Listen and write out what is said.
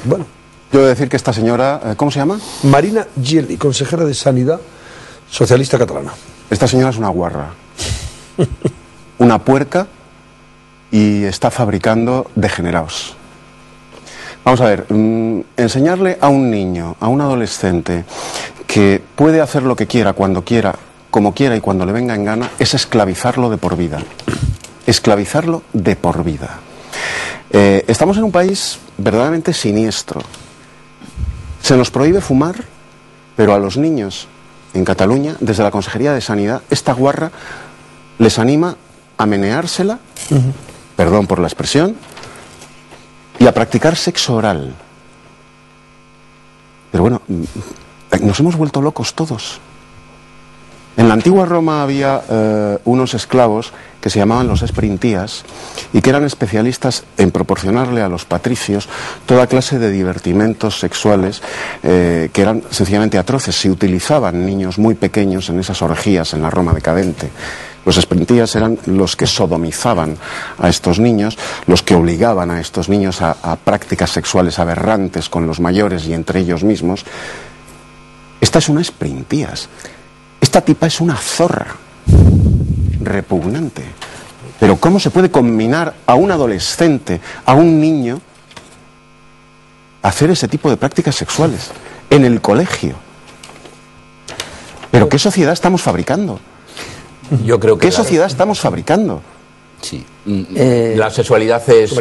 Bueno. Yo he de decir que esta señora, ¿cómo se llama? Marina Geli, consejera de Sanidad socialista catalana. Esta señora es una guarra, una puerca, y está fabricando degenerados. Vamos a ver, enseñarle a un niño, a un adolescente, que puede hacer lo que quiera, cuando quiera, como quiera y cuando le venga en gana, es esclavizarlo de por vida. Esclavizarlo de por vida. Estamos en un país verdaderamente siniestro. Se nos prohíbe fumar, pero a los niños en Cataluña, desde la Consejería de Sanidad, esta guarra les anima a meneársela, perdón por la expresión, y a practicar sexo oral. Pero bueno, nos hemos vuelto locos todos. En la antigua Roma había unos esclavos que se llamaban los esprintías y que eran especialistas en proporcionarle a los patricios toda clase de divertimentos sexuales que eran sencillamente atroces. Se utilizaban niños muy pequeños en esas orgías en la Roma decadente. Los esprintías eran los que sodomizaban a estos niños, los que obligaban a estos niños a prácticas sexuales aberrantes con los mayores y entre ellos mismos. Esta es una esprintías. Esta tipa es una zorra, repugnante. Pero ¿cómo se puede combinar a un adolescente, a un niño, a hacer ese tipo de prácticas sexuales en el colegio? ¿Pero qué sociedad estamos fabricando? Yo creo que ¿Qué sociedad estamos fabricando? Sí. La sexualidad es